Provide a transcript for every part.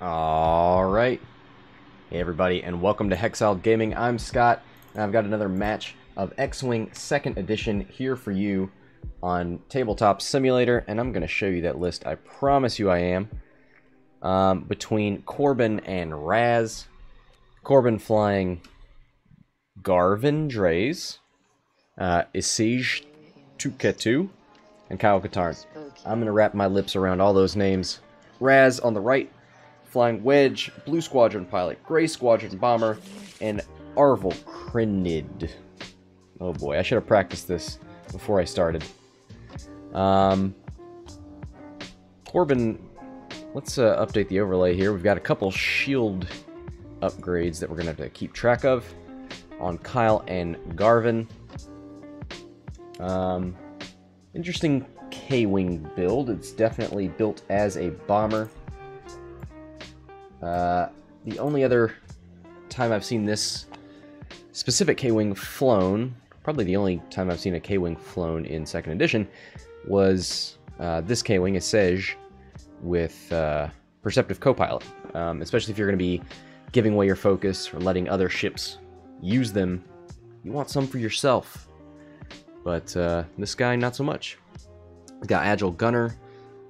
Alright. Hey everybody, and welcome to Hexiled Gaming. I'm Scott, and I've got another match of X-Wing 2nd Edition here for you on Tabletop Simulator, and I'm going to show you that list. I promise you I am. Between Korban and Raz. Korban flying Garven, Dreis, Esege, Tuketu, and Katarn. I'm going to wrap my lips around all those names. Raz on the right, flying Wedge, Blue Squadron pilot, Gray Squadron bomber, and Arvel, Crynyd. Oh boy, I should have practiced this before I started. Korban, let's update the overlay here. We've got a couple shield upgrades that we're going to have to keep track of on Kyle and Garven. Interesting K-Wing build. It's definitely built as a bomber. The only other time I've seen this specific K-Wing flown, probably the only time I've seen a K-Wing flown in 2nd edition, was this K-Wing, Esege, with Perceptive Copilot. Especially if you're going to be giving away your focus or letting other ships use them, you want some for yourself. But this guy, not so much. We've got Agile Gunner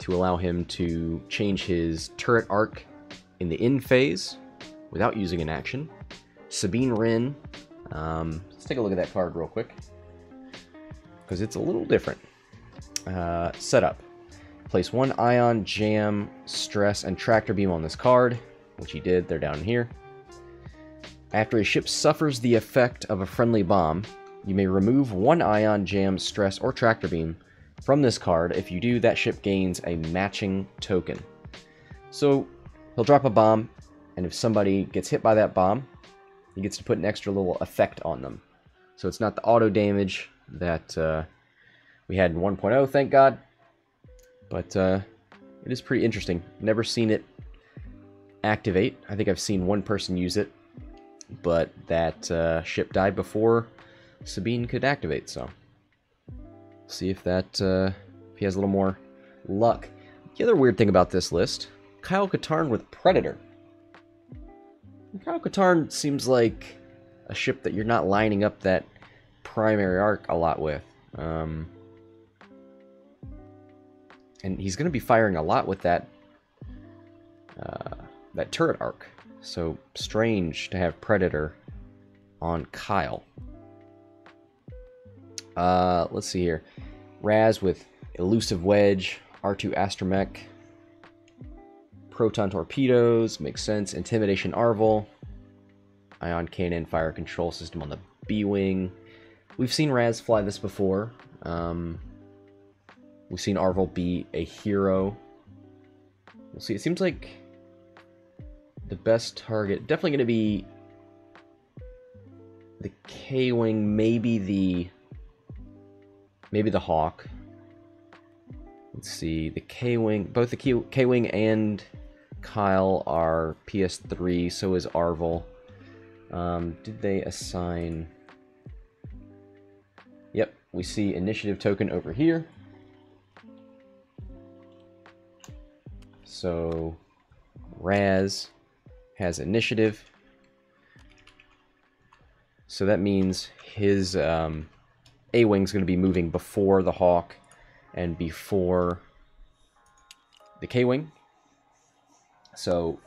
to allow him to change his turret arc in the in phase without using an action. Sabine Wren. Let's take a look at that card real quick, because it's a little different. Setup. Place one ion, jam, stress, and tractor beam on this card, which he did. They're down here. After a ship suffers the effect of a friendly bomb, you may remove one ion, jam, stress, or tractor beam from this card. If you do, that ship gains a matching token. So he'll drop a bomb, and if somebody gets hit by that bomb, he gets to put an extra little effect on them. So it's not the auto damage that we had in 1.0, thank God. But it is pretty interesting. Never seen it activate. I think I've seen one person use it, but that ship died before Sabine could activate, so see if that if he has a little more luck. The other weird thing about this list, Kyle Katarn with Predator. Kyle Katarn seems like a ship that you're not lining up that primary arc a lot with. And he's going to be firing a lot with that that turret arc. So strange to have Predator on Kyle. Let's see here. Raz with Elusive Wedge, R2 Astromech, Proton Torpedoes, makes sense. Intimidation Arvel, Ion Cannon, Fire Control System on the B-Wing. We've seen Raz fly this before. We've seen Arvel be a hero. We'll see. It seems like the best target, definitely going to be the K-Wing, maybe the Hawk. Let's see, the K-Wing, both the K-Wing and Kyle are PS3, so is Arvel. Did they assign... Yep, we see initiative token over here. So Raz has initiative. So that means his A-Wing's going to be moving before the Hawk and before the K-Wing. So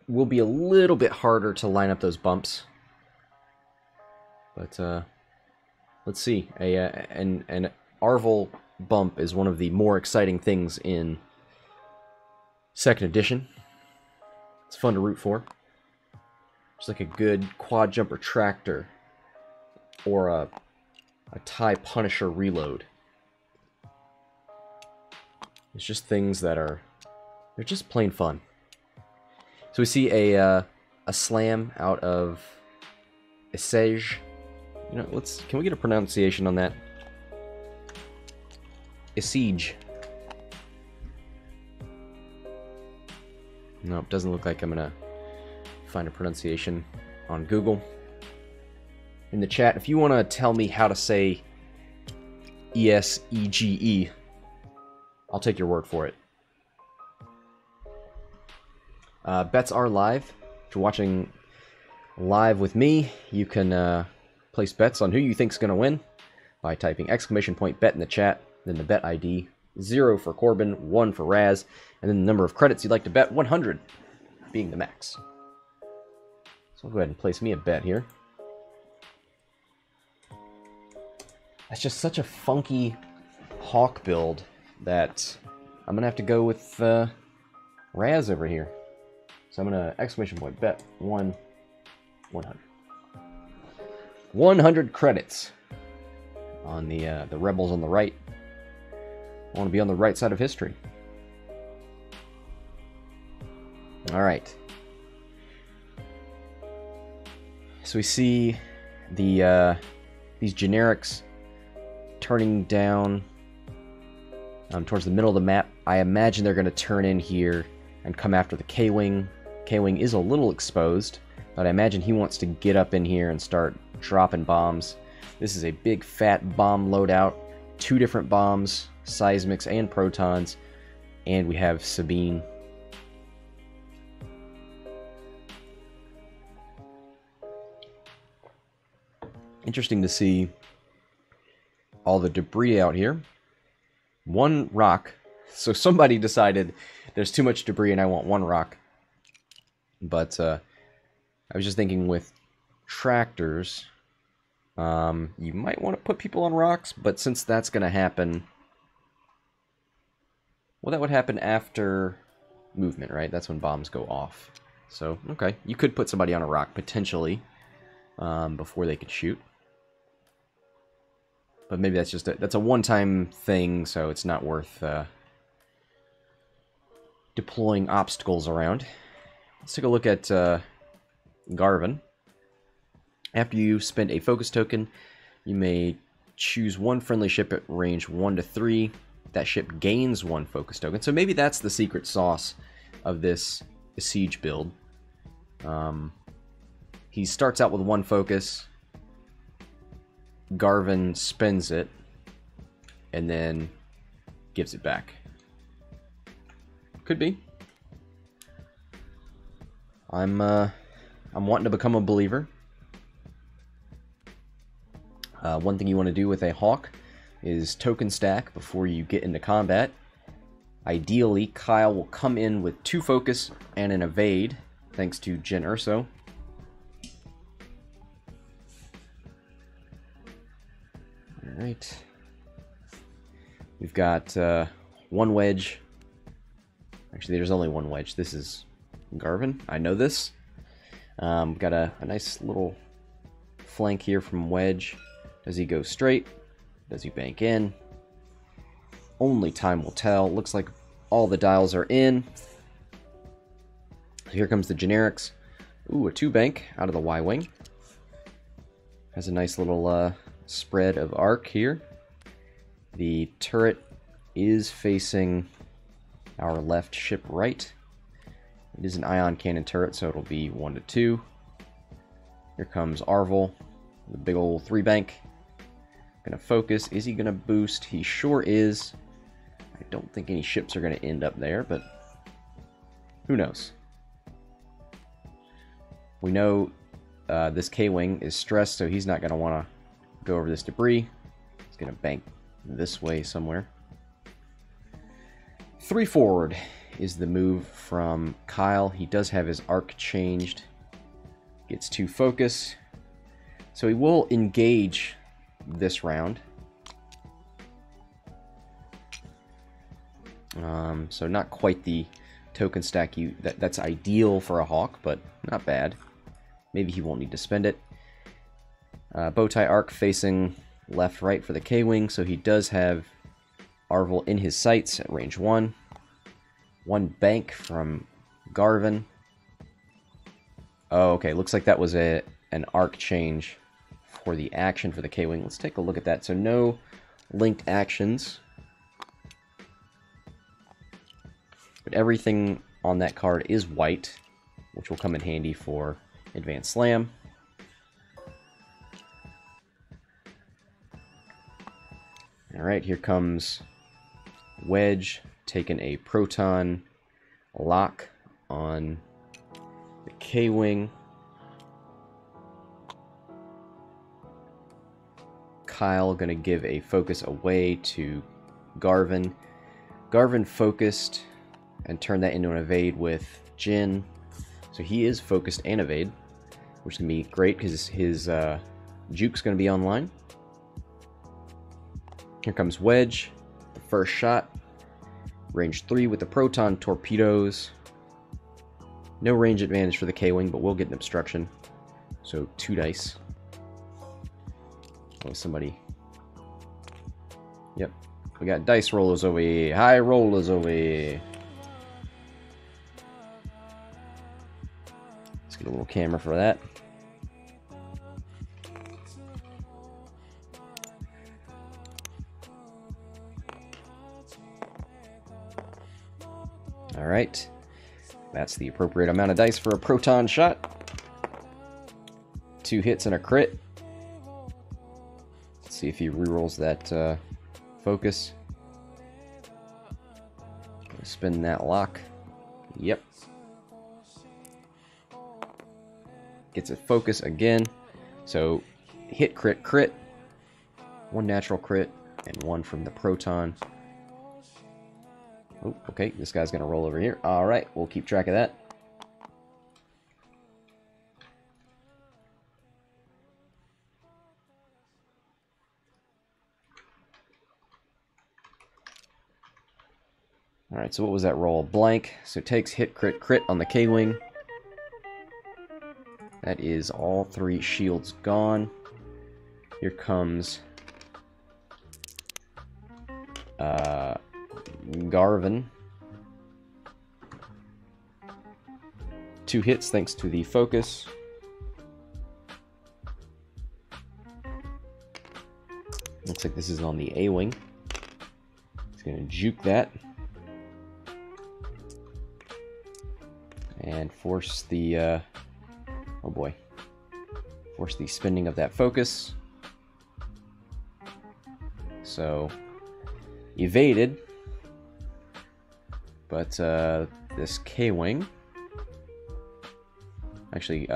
will be a little bit harder to line up those bumps. But let's see. An Arvel bump is one of the more exciting things in 2nd edition. It's fun to root for. It's like a good quad jumper tractor or a TIE Punisher reload. It's just things that are, they're just plain fun. So we see a slam out of Esege. You know, can we get a pronunciation on that? Esege. Nope, doesn't look like I'm gonna find a pronunciation on Google. In the chat, if you want to tell me how to say Esege, I'll take your word for it. Bets are live. If you're watching live with me, you can place bets on who you think is going to win by typing !bet in the chat, then the bet ID, 0 for Korban, 1 for Raz, and then the number of credits you'd like to bet, 100 being the max. So I'll go ahead and place me a bet here. That's just such a funky Hawk build that I'm going to have to go with Raz over here. So I'm going to !bet 100. 100 credits on the rebels on the right. I want to be on the right side of history. All right. So we see the these generics turning down towards the middle of the map. I imagine they're going to turn in here and come after the K-Wing. K-Wing is a little exposed, but I imagine he wants to get up in here and start dropping bombs. This is a big fat bomb loadout. 2 different bombs, seismics and protons, and we have Sabine. Interesting to see all the debris out here. 1 rock. So somebody decided there's too much debris and I want 1 rock. But I was just thinking with tractors, you might want to put people on rocks, but since that's going to happen... Well, that would happen after movement, right? That's when bombs go off. So, okay. You could put somebody on a rock, potentially, before they could shoot. But maybe that's just that's a one-time thing, so it's not worth deploying obstacles around. Let's take a look at Garven. After you spend a focus token, you may choose 1 friendly ship at range 1 to 3. That ship gains 1 focus token. So maybe that's the secret sauce of this Esege build. He starts out with 1 focus. Garven spends it and then gives it back. Could be. I'm wanting to become a believer. One thing you want to do with a Hawk is token stack before you get into combat. Ideally, Kyle will come in with 2 focus and an evade, thanks to Jyn Erso. Alright. We've got 1 wedge. Actually, there's only 1 wedge. This is Garven. I know this. Got a nice little flank here from Wedge. Does he go straight? Does he bank in? Only time will tell. Looks like all the dials are in. Here comes the generics. Ooh, a 2 bank out of the Y-Wing. Has a nice little spread of arc here. The turret is facing our left ship right. It is an ion cannon turret, so it'll be 1 to 2. Here comes Arvel, the big old 3 bank. Gonna focus. Is he gonna boost? He sure is. I don't think any ships are gonna end up there, but who knows? We know this K-Wing is stressed, so he's not gonna want to go over this debris. He's gonna bank this way somewhere. 3 forward is the move from Kyle. He does have his arc changed. Gets 2 focus. So he will engage this round. So not quite the token stack that's ideal for a Hawk, but not bad. Maybe he won't need to spend it. Bowtie arc facing left right for the K-Wing, so he does have Arvel in his sights at range 1. 1 bank from Garven. Oh, okay. Looks like that was an arc change for the action for the K-Wing. Let's take a look at that. So no linked actions. But everything on that card is white, which will come in handy for Advanced Slam. Alright, here comes Wedge taking a proton lock on K-Wing. Kyle gonna give a focus away to Garven. Garven focused and turned that into an evade with Jin. So he is focused and evade, which is gonna be great because his juke's gonna be online. Here comes Wedge, the first shot. Range 3 with the proton torpedoes. No range advantage for the K-Wing, but we'll get an obstruction. So 2 dice. Oh, somebody. Yep. We got dice rollers over here. High rollers over here. Let's get a little camera for that. Alright. That's the appropriate amount of dice for a proton shot. 2 hits and a crit. Let's see if he rerolls that focus. Spin that lock. Yep. Gets a focus again. So hit, crit, crit. 1 natural crit and 1 from the proton. Oh, okay, this guy's gonna roll over here. Alright, we'll keep track of that. Alright, so what was that roll? Blank. So takes hit, crit, crit on the K-Wing. That is all 3 shields gone. Here comes Garven. 2 hits thanks to the focus. Looks like this is on the A-Wing. He's going to juke that. And force the, oh boy. Force the spinning of that focus. So, evaded. But, this K-Wing. Actually,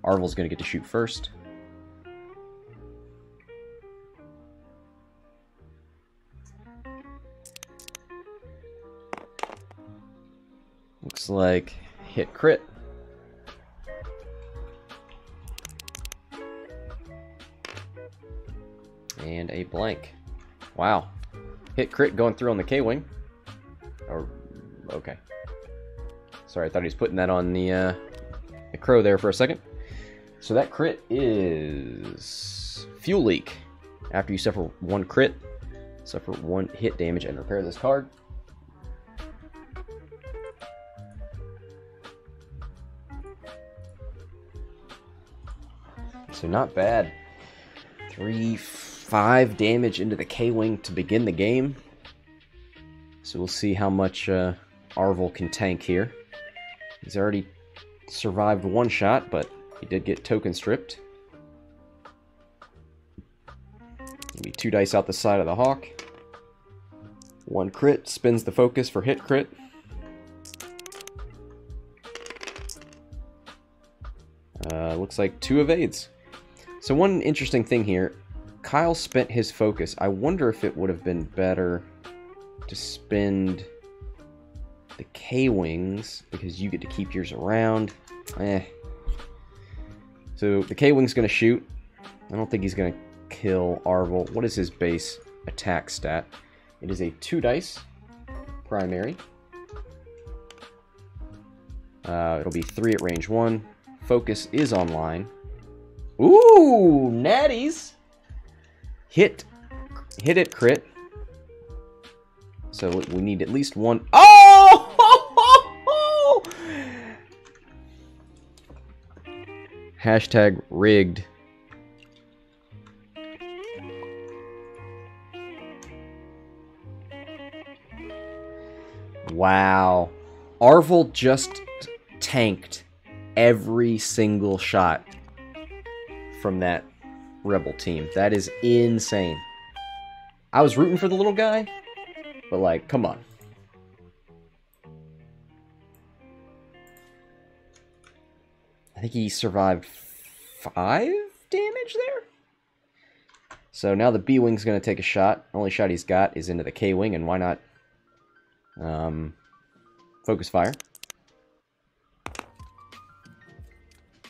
Arvel's gonna get to shoot first. Looks like hit crit. And a blank. Wow. Hit crit going through on the K-Wing. Or, okay. Sorry, I thought he was putting that on the crow there for a second. So that crit is fuel leak. After you suffer 1 crit, suffer 1 hit damage and repair this card. So not bad. 5 damage into the K-Wing to begin the game. So we'll see how much Arvel can tank here. He's already survived 1 shot, but he did get token stripped. Maybe 2 dice out the side of the hawk. 1 crit, spins the focus for hit crit. Looks like 2 evades. So one interesting thing here, Kyle spent his focus. I wonder if it would have been better to spend the K-Wings, because you get to keep yours around. So the K-Wing's going to shoot. I don't think he's going to kill Arvel. What is his base attack stat? It is a 2 dice primary. It'll be 3 at range 1. Focus is online. Ooh, natties! Hit it, crit. So we need at least 1. Oh! Hashtag rigged. Wow. Arvel just tanked every single shot from that Rebel team. That is insane. I was rooting for the little guy, but like, come on. I think he survived 5 damage there? So now the B-Wing's going to take a shot. Only shot he's got is into the K-Wing, and why not focus fire?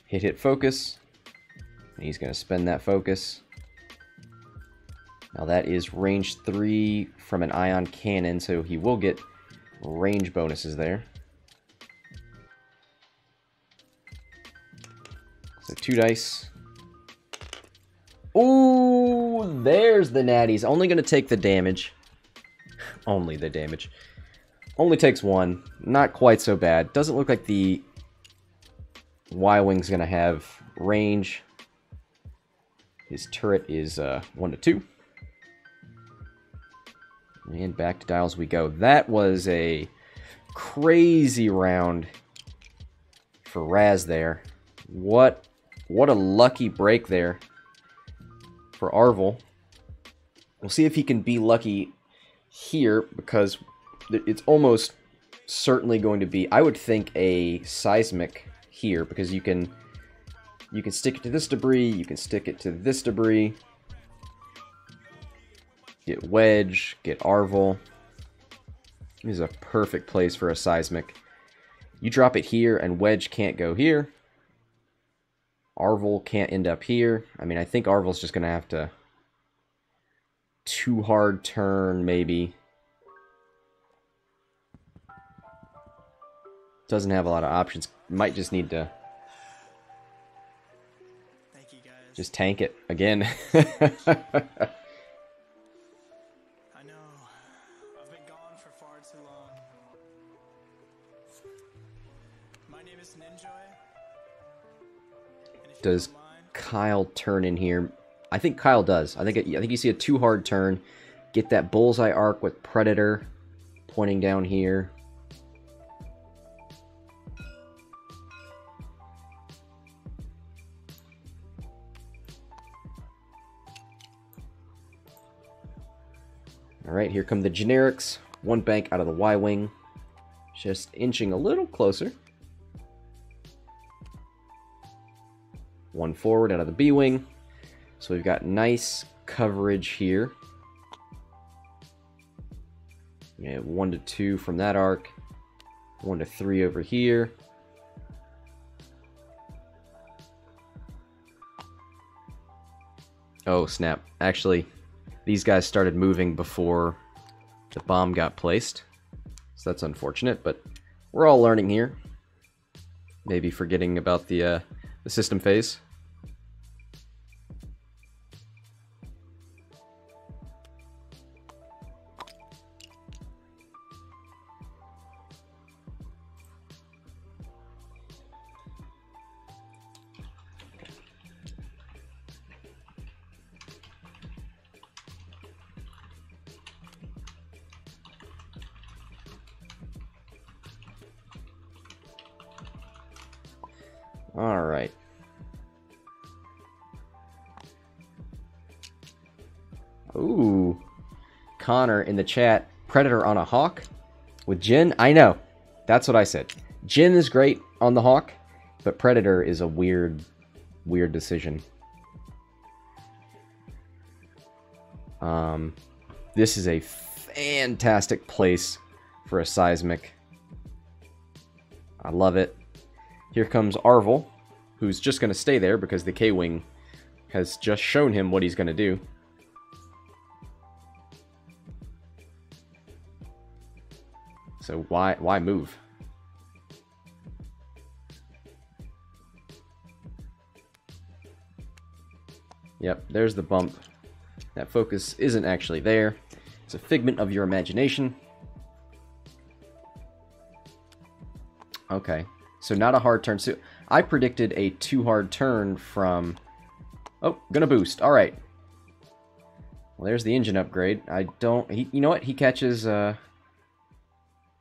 Hit, focus. And he's going to spend that focus. Now that is range 3 from an ion cannon, so he will get range bonuses there. So 2 dice. Ooh, there's the natties. Only going to take the damage. Only the damage. Only takes 1. Not quite so bad. Doesn't look like the Y-Wing's going to have range. His turret is 1 to 2. And back to dials we go. That was a crazy round for Raz there. What a lucky break there for Arvel. We'll see if he can be lucky here, because it's almost certainly going to be, I would think, a seismic here, because you can stick it to this debris, you can stick it to this debris. Get Wedge, get Arvel. This is a perfect place for a seismic. You drop it here, and Wedge can't go here. Arvel can't end up here. I mean, I think Arvel's just going to have to 2 hard turn, maybe. Doesn't have a lot of options. Might just need to just tank it again. Does Kyle turn in here? I think Kyle does. I think you see a 2 hard turn. Get that bullseye arc with Predator pointing down here. Alright, here come the generics. 1 bank out of the Y-Wing. Just inching a little closer. 1 forward out of the B-Wing. So we've got nice coverage here. Yeah, 1 to 2 from that arc. 1 to 3 over here. Oh, snap. Actually, these guys started moving before the bomb got placed. So that's unfortunate, but we're all learning here. Maybe forgetting about the system phase. All right. Ooh. Connor in the chat. Predator on a Hawk with Jin. I know. That's what I said. Jin is great on the Hawk, but Predator is a weird decision. This is a fantastic place for a seismic. I love it. Here comes Arvel, who's just going to stay there because the K-Wing has just shown him what he's going to do. So why move? Yep, there's the bump. That focus isn't actually there. It's a figment of your imagination. Okay, so not a hard turn. So I predicted a 2 hard turn from... Oh, gonna boost. All right. Well, there's the engine upgrade. I don't... you know what? He catches the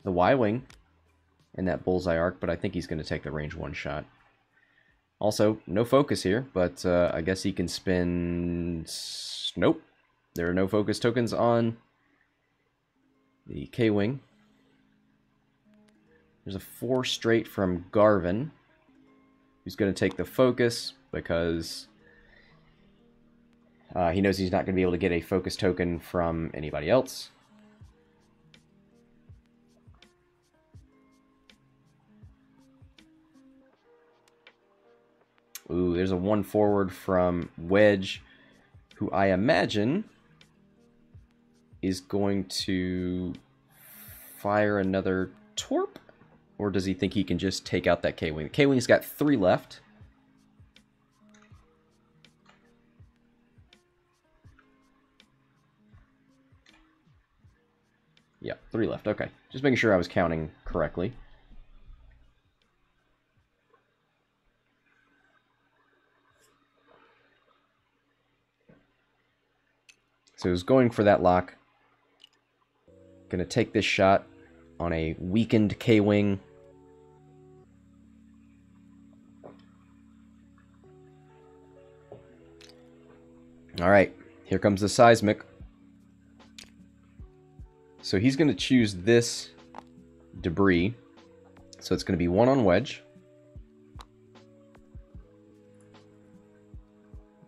Y-Wing in that bullseye arc, but I think he's going to take the range 1 shot. Also, no focus here, but I guess he can spin... Nope. There are no focus tokens on the K-Wing. There's a 4 straight from Garven, who's going to take the focus because he knows he's not going to be able to get a focus token from anybody else. Ooh, there's a 1 forward from Wedge, who I imagine is going to fire another Torp? Or does he think he can just take out that K-Wing? The K-Wing's got 3 left. Yeah, 3 left. Okay. Just making sure I was counting correctly. So he's going for that lock. Gonna take this shot on a weakened K-Wing. Alright, here comes the seismic. So he's going to choose this debris. So it's going to be 1 on Wedge.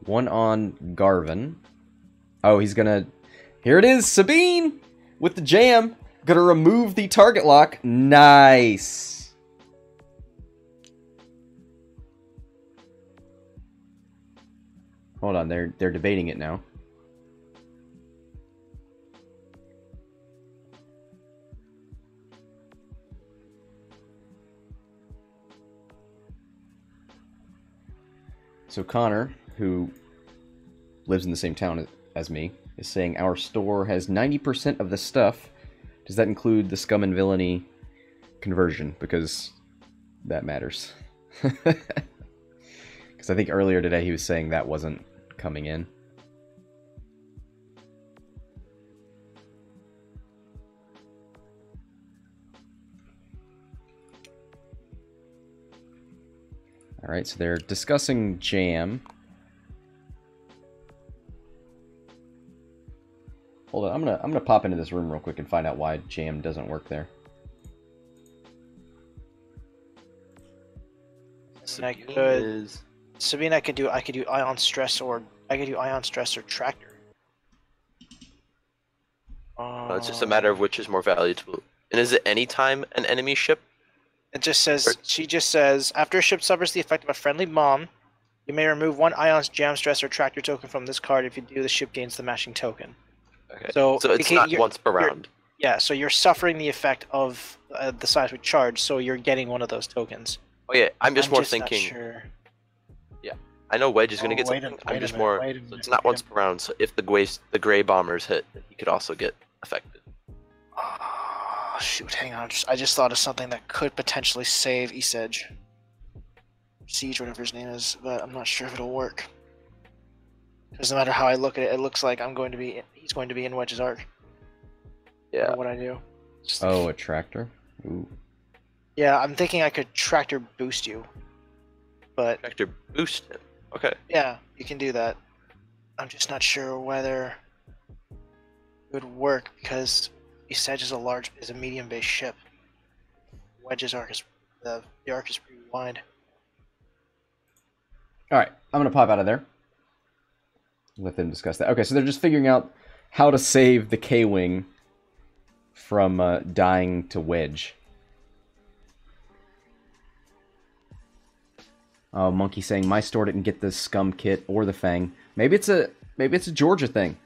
1 on Garven. Oh, he's going to... Here it is, Sabine! With the jam. Going to remove the target lock. Nice! Hold on, they're debating it now. So Connor, who lives in the same town as me, is saying our store has 90% of the stuff. Does that include the scum and villainy conversion? Because that matters. Because I think earlier today he was saying that wasn't coming in. Alright, so they're discussing jam. Hold on, I'm gonna pop into this room real quick and find out why jam doesn't work there. Sabine, I could do ion stress or tractor. It's just a matter of which is more valuable. And is it any time an enemy ship? It just says, she just says, after a ship suffers the effect of a friendly bomb, you may remove 1 ion jam stress or tractor token from this card. If you do, the ship gains the matching token. Okay. So it's not once per round. Yeah, so you're suffering the effect of the seismic charge, so you're getting 1 of those tokens. Oh yeah, I'm just more thinking. Not sure. Yeah, I know Wedge is going to get something. I'm just more. So it's not once per round. So if the gray bombers hit, he could also get affected. Oh, shoot, hang on. I just thought of something that could potentially save Esege. Siege, whatever his name is, but I'm not sure if it'll work. Because no matter how I look at it, it looks like he's going to be in Wedge's arc. Yeah. No what I do. Oh, a tractor? Ooh. Yeah, I'm thinking I could tractor boost you. But Tractor boost him. Okay. Yeah, you can do that. I'm just not sure whether it would work because Esege is a medium-based ship. Wedge's arc is the arc is pretty wide. All right, I'm gonna pop out of there. Let them discuss that. Okay, so they're just figuring out how to save the K-Wing from dying to Wedge. Oh, Monkey saying my store didn't get the scum kit or the Fang. Maybe it's a Georgia thing.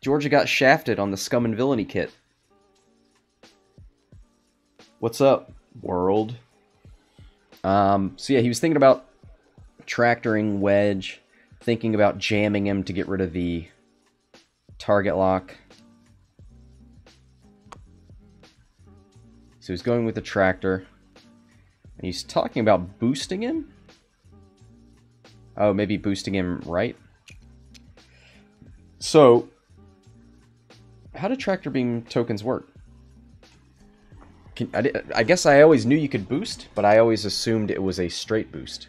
Georgia got shafted on the scum and villainy kit. What's up, world? So yeah, he was thinking about tractoring Wedge, thinking about jamming him to get rid of the target lock. So he's going with the tractor. And he's talking about boosting him? Oh, maybe boosting him right? So, how do tractor beam tokens work? I guess I always knew you could boost, but I always assumed it was a straight boost.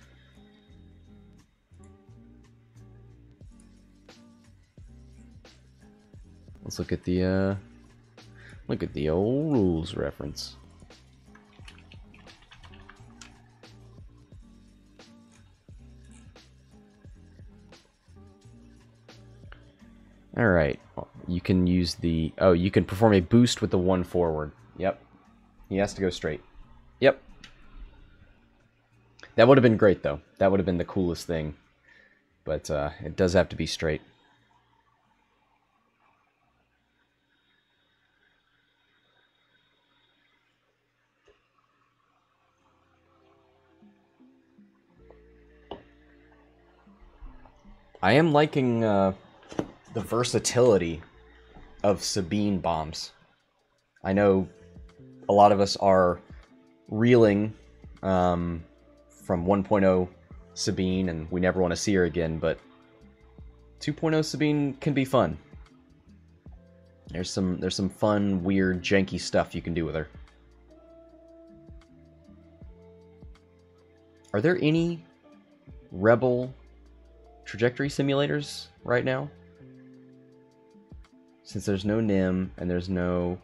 Let's look at the old rules reference. Alright. You can use the... Oh, you can perform a boost with the 1 forward. Yep. He has to go straight. Yep. That would have been great, though. That would have been the coolest thing. But it does have to be straight. I am liking the versatility of Sabine bombs. I know a lot of us are reeling from 1.0 Sabine, and we never want to see her again, but 2.0 Sabine can be fun. There's some fun, weird, janky stuff you can do with her. Are there any Rebel trajectory simulators right now? Since there's no NIM and there's no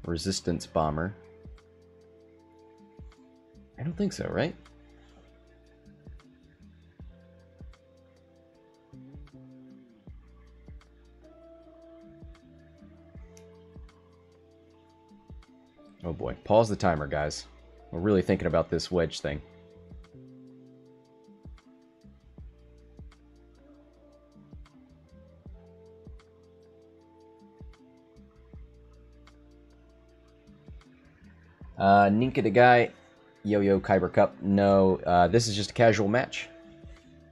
resistance bomber. I don't think so, right? Oh boy. Pause the timer, guys. We're really thinking about this wedge thing. Ninka the guy, Yo-Yo Kyber Cup. No, this is just a casual match.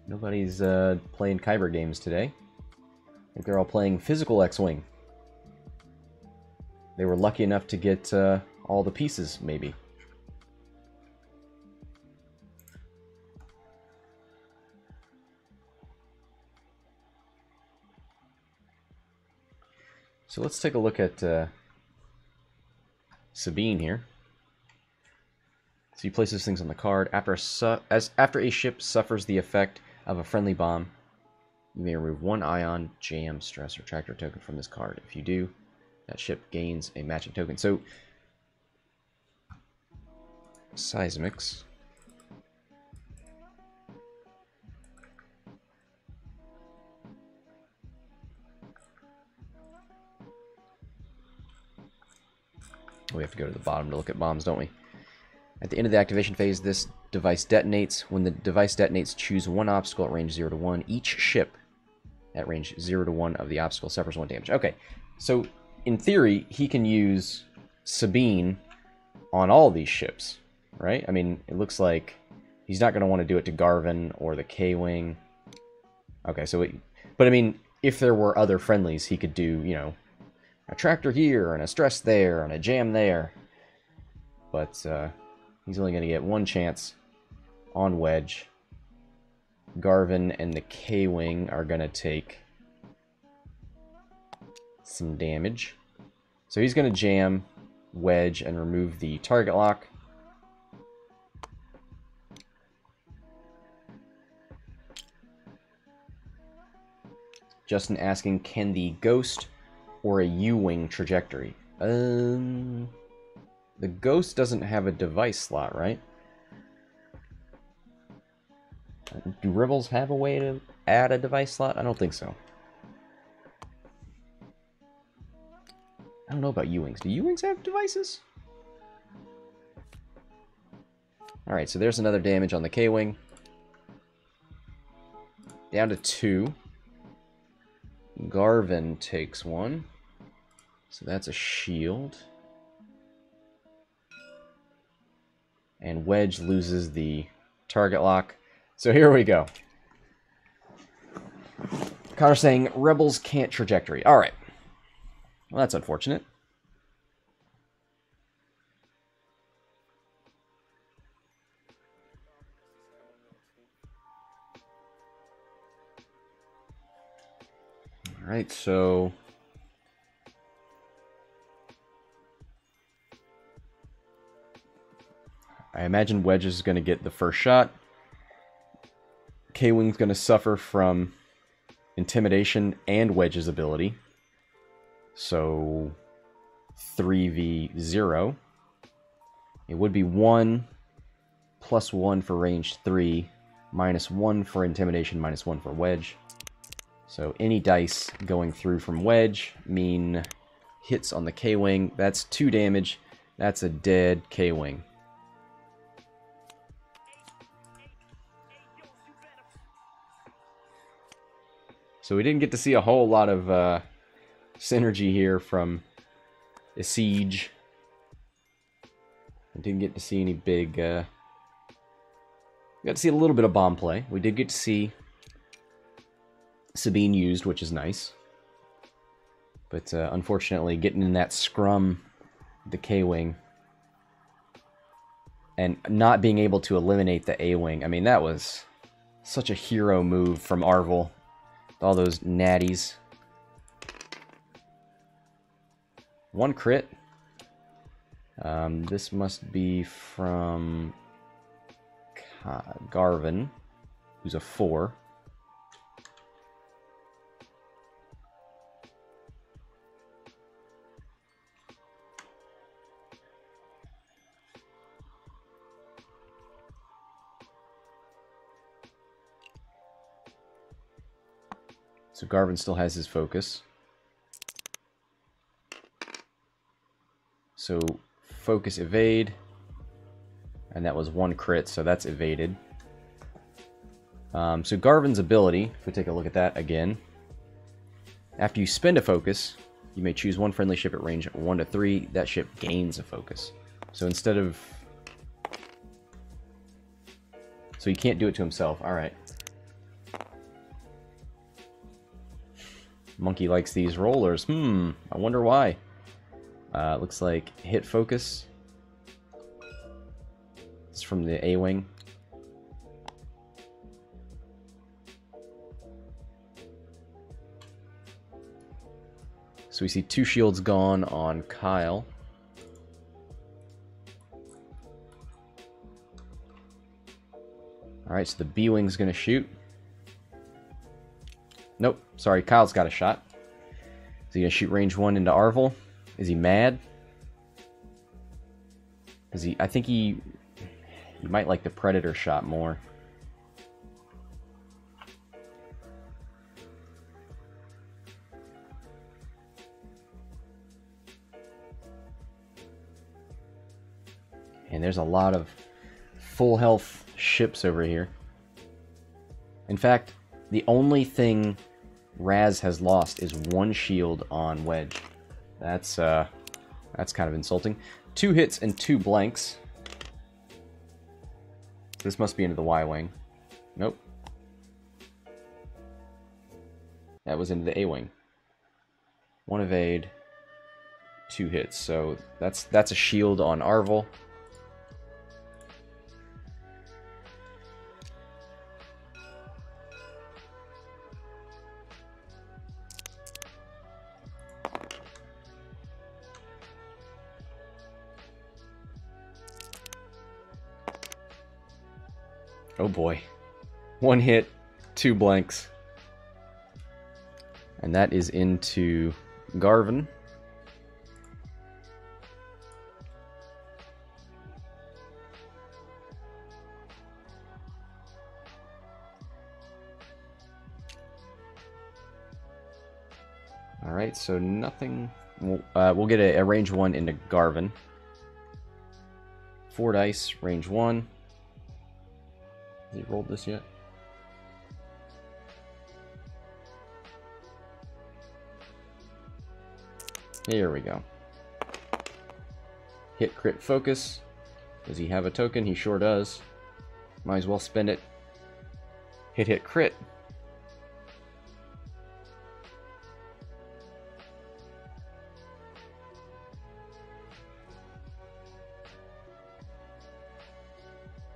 Nobody's playing Kyber games today. I think they're all playing physical X-Wing. They were lucky enough to get all the pieces, maybe. So let's take a look at Sabine here. So you place those things on the card. After a ship suffers the effect of a friendly bomb, you may remove 1 ion, jam, stress, or tractor token from this card. If you do, that ship gains a matching token. So, seismics. We have to go to the bottom to look at bombs, don't we? At the end of the activation phase, this device detonates. When the device detonates, choose 1 obstacle at range 0 to 1. Each ship at range 0 to 1 of the obstacle suffers 1 damage. Okay, so in theory, he can use Sabine on all these ships, right? I mean, it looks like he's not going to want to do it to Garven or the K-Wing. Okay, so but I mean, if there were other friendlies, he could do, you know, a tractor here and a stress there and a jam there. But he's only going to get 1 chance on Wedge. Garven and the K-Wing are going to take some damage. So he's going to jam Wedge and remove the target lock. Justin asking, can the Ghost or a U-Wing trajectory? The Ghost doesn't have a device slot, right? Do Rebels have a way to add a device slot? I don't think so. I don't know about U-Wings. Do U-Wings have devices? Alright, so there's another damage on the K-Wing. Down to 2. Garven takes 1. So that's a shield. And Wedge loses the target lock. So here we go. Connor saying, Rebels can't trajectory. Alright. Well, that's unfortunate. Alright, so I imagine Wedge is going to get the first shot. K-Wing's going to suffer from intimidation and Wedge's ability. So 3v0. It would be 1 plus 1 for range 3, minus 1 for intimidation, minus 1 for Wedge. So any dice going through from Wedge mean hits on the K-Wing. That's 2 damage. That's a dead K-Wing. So we didn't get to see a whole lot of synergy here from Esege. I didn't get to see any big... we got to see a little bit of bomb play. We did get to see Sabine used, which is nice. But unfortunately, getting in that scrum, the K-Wing, and not being able to eliminate the A-Wing. I mean, that was such a hero move from Arvel. All those natties. 1 crit. This must be from Garven, who's a 4. So Garven still has his focus. So focus evade. And that was 1 crit, so that's evaded. So Garven's ability, if we take a look at that again. After you spend a focus, you may choose 1 friendly ship at range 1 to 3. That ship gains a focus. So instead of... So he can't do it to himself. Alright. Monkey likes these rollers. I wonder why. Looks like hit focus. It's from the A-Wing. So we see 2 shields gone on Kyle. Alright, so the B-Wing's gonna shoot. Nope, sorry, Kyle's got a shot. Is he gonna shoot range 1 into Arvel? Is he mad? Is he? I think he might like the Predator shot more. And there's a lot of full health ships over here. In fact, the only thing Raz has lost is 1 shield on Wedge. That's kind of insulting. 2 hits and 2 blanks. This must be into the Y-Wing. Nope. That was into the A-Wing. 1 evade, 2 hits. So that's a shield on Arvel. Oh boy. 1 hit, 2 blanks. And that is into Garven. Alright, so nothing... We'll get a range 1 into Garven. 4 dice, range 1. Has he rolled this yet? Here we go. Hit crit focus. Does he have a token? He sure does. Might as well spend it. Hit crit.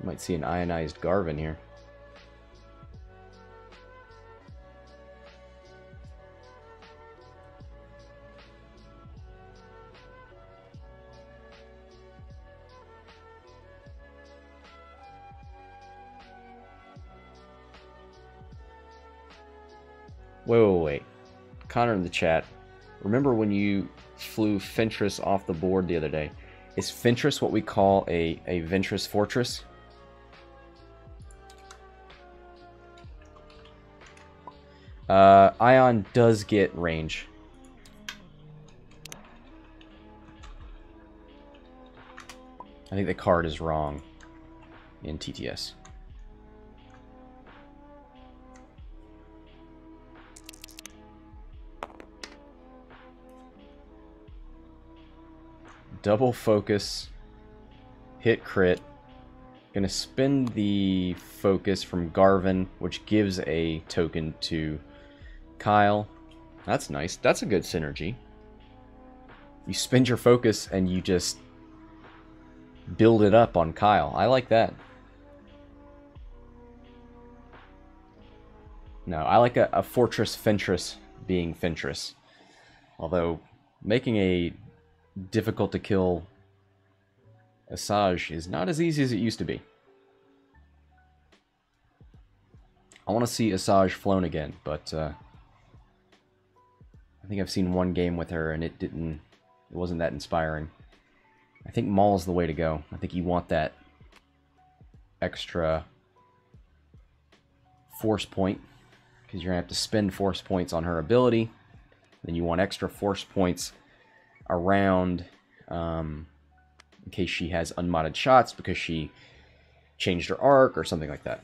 Might see an ionized Garven here. Wait. Connor in the chat. Remember when you flew Ventress off the board the other day? Is Ventress what we call a Ventress Fortress? Ion does get range. I think the card is wrong in TTS. Double focus, hit crit. Gonna spend the focus from Garven, which gives a token to Kyle. That's nice. That's a good synergy. You spend your focus and you just build it up on Kyle. I like that. No, I like a Fortress Fentress being Fentress. Although, making a difficult to kill Esege is not as easy as it used to be. I want to see Esege flown again, but I think I've seen one game with her and it wasn't that inspiring. I think Maul's the way to go. I think you want that extra force point, because you're going to have to spend force points on her ability. Then you want extra force points around in case she has unmodded shots because she changed her arc or something like that.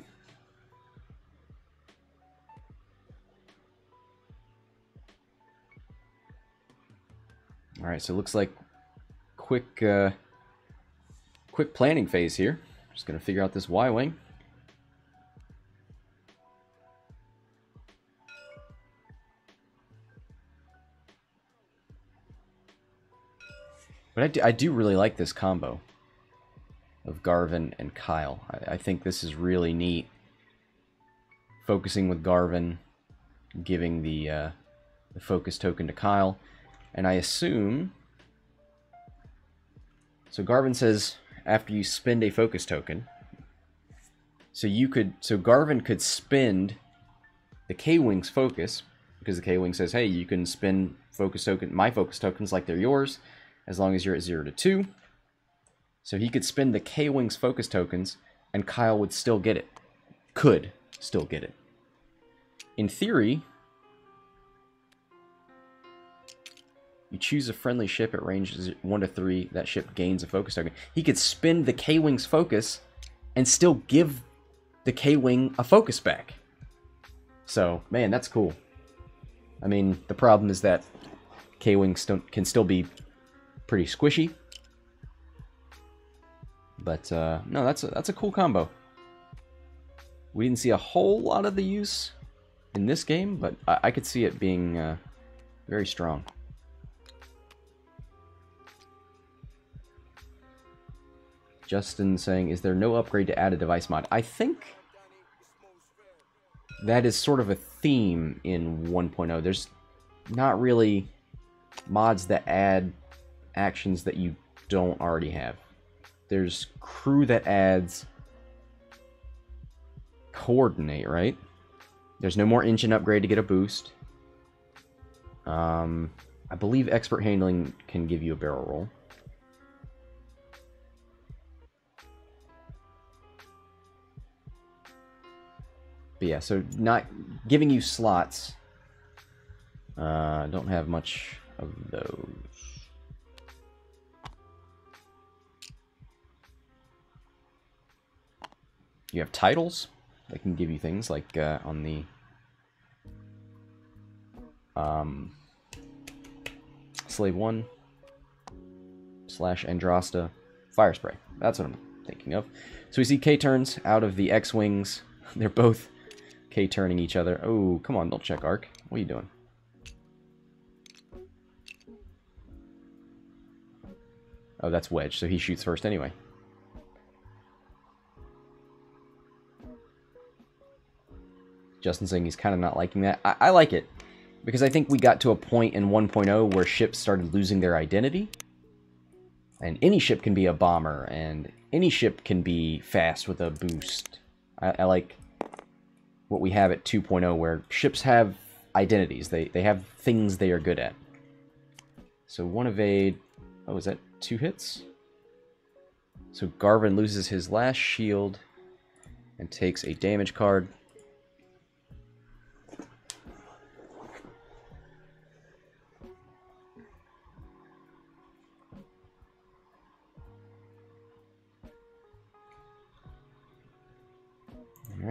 Alright, so it looks like quick planning phase here. Just going to figure out this Y-Wing. But I do really like this combo of Garven and Kyle. I think this is really neat. Focusing with Garven, giving the focus token to Kyle. And I assume... So Garven says, after you spend a focus token... So Garven could spend the K-Wing's focus, because the K-Wing says, hey, you can spend my focus tokens like they're yours, as long as you're at 0 to 2. So he could spend the K-Wing's focus tokens, and Kyle would still get it. Could still get it. In theory, you choose a friendly ship at range 1 to 3, that ship gains a focus token. He could spend the K-Wing's focus and still give the K-Wing a focus back. So, man, that's cool. I mean, the problem is that K-Wings can still be pretty squishy. But, no, that's a cool combo. We didn't see a whole lot of the use in this game, but I could see it being very strong. Justin saying, is there no upgrade to add a device mod? I think that is sort of a theme in 1.0. There's not really mods that add actions that you don't already have. There's crew that adds coordinate, right? There's no more engine upgrade to get a boost. I believe expert handling can give you a barrel roll. But yeah, so not giving you slots. Don't have much of those. You have titles that can give you things like on the Slave 1 / Androsta Fire Spray. That's what I'm thinking of. So we see K-turns out of the X-Wings. They're both K-turning each other. Oh, come on, don't check arc. What are you doing? Oh, that's Wedge, so he shoots first anyway. Justin saying he's kind of not liking that. I like it, because I think we got to a point in 1.0 where ships started losing their identity. And any ship can be a bomber, and any ship can be fast with a boost. I like what we have at 2.0, where ships have identities. They have things they are good at. So one evade... Oh, is that 2 hits? So Garven loses his last shield and takes a damage card.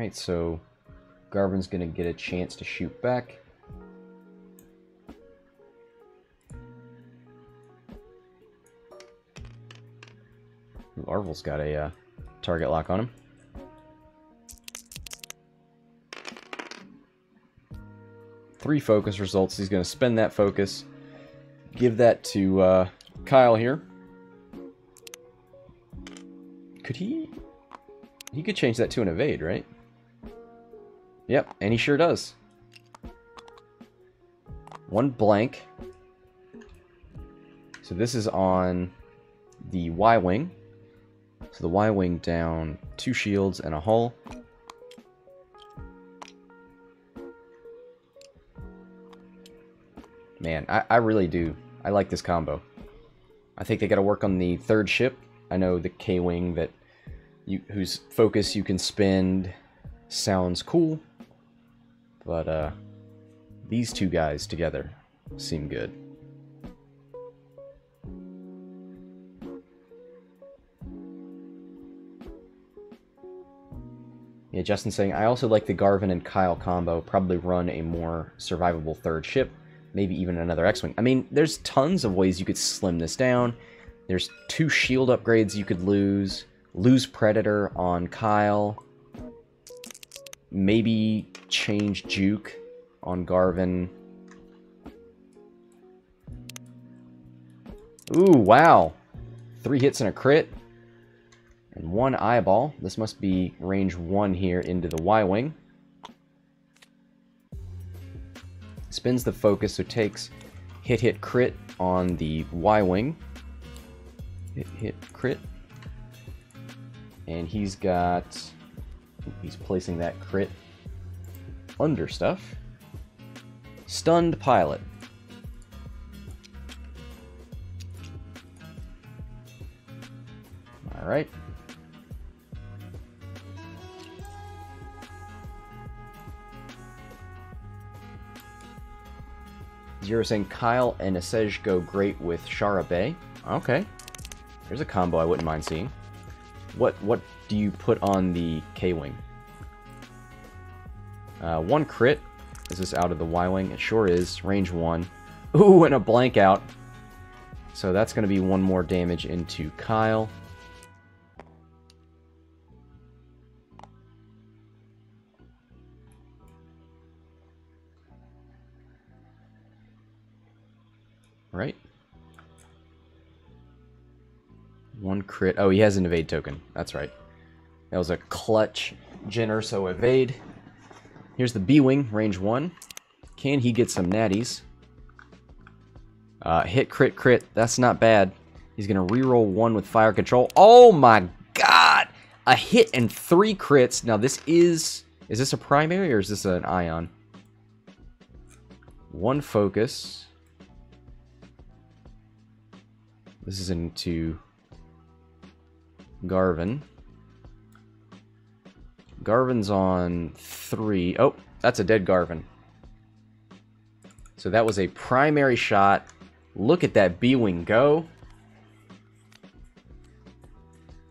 Alright, so Garven's going to get a chance to shoot back. Ooh, Arvel's got a target lock on him. Three focus results. He's going to spend that focus. Give that to Kyle here. Could he? He could change that to an evade, right? Yep, and he sure does. One blank. So this is on the Y-wing. So the Y-wing down 2 shields and a hull. Man, I really do. I like this combo. I think they got to work on the third ship. I know the K-wing that whose focus you can spend sounds cool, but these two guys together seem good. Yeah, Justin's saying, I also like the Garven and Kyle combo. Probably run a more survivable third ship. Maybe even another X-Wing. I mean, there's tons of ways you could slim this down. There's 2 shield upgrades you could lose. Lose Predator on Kyle. Maybe change Juke on Garven. Ooh, wow. 3 hits and a crit. And 1 eyeball. This must be range 1 here into the Y-wing. Spins the focus, so takes hit crit on the Y-wing. Hit crit. And he's placing that crit under stuff. Stunned pilot. Alright. Zero saying Kyle and Esege go great with Shara Bay. Okay. There's a combo I wouldn't mind seeing. What do you put on the K-wing? 1 crit. Is this out of the Y-wing? It sure is. Range 1. Ooh, and a blank out. So that's going to be 1 more damage into Kyle. Right? 1 crit. Oh, he has an evade token. That's right. That was a clutch Gen Urso evade. Here's the B-wing, range 1. Can he get some natties? Hit, crit. That's not bad. He's going to reroll 1 with fire control. Oh my god! A hit and 3 crits. Now this is this a primary or is this an ion? 1 focus. This is into Garven. Garven's on 3. Oh, that's a dead Garven. So that was a primary shot. Look at that B-wing go.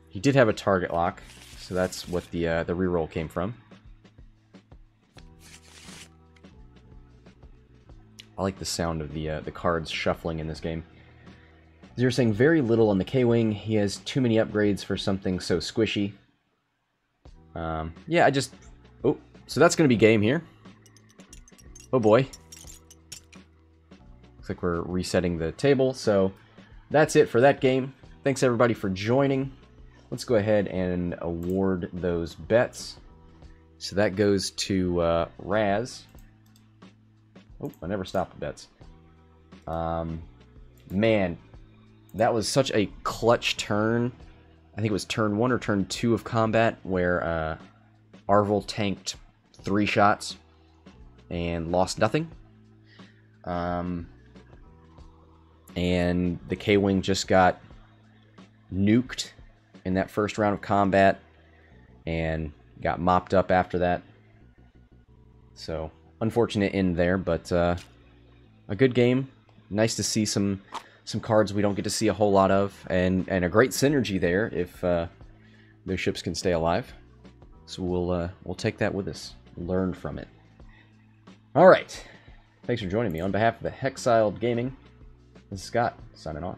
He did have a target lock, so that's what the reroll came from. I like the sound of the cards shuffling in this game. You're saying very little on the K-wing. He has too many upgrades for something so squishy. Yeah, oh, so that's going to be game here. Oh boy. Looks like we're resetting the table. So that's it for that game. Thanks everybody for joining. Let's go ahead and award those bets. So that goes to Raz. Oh, I never stopped the bets. Man, that was such a clutch turn. I think it was turn 1 or turn 2 of combat where Arvel tanked 3 shots and lost nothing. And the K-wing just got nuked in that first round of combat and got mopped up after that. So, unfortunate end there, but a good game. Nice to see some cards we don't get to see a whole lot of, and a great synergy there if those ships can stay alive. So we'll take that with us, learn from it. All right. Thanks for joining me. On behalf of the Hexiled Gaming, this is Scott, signing off.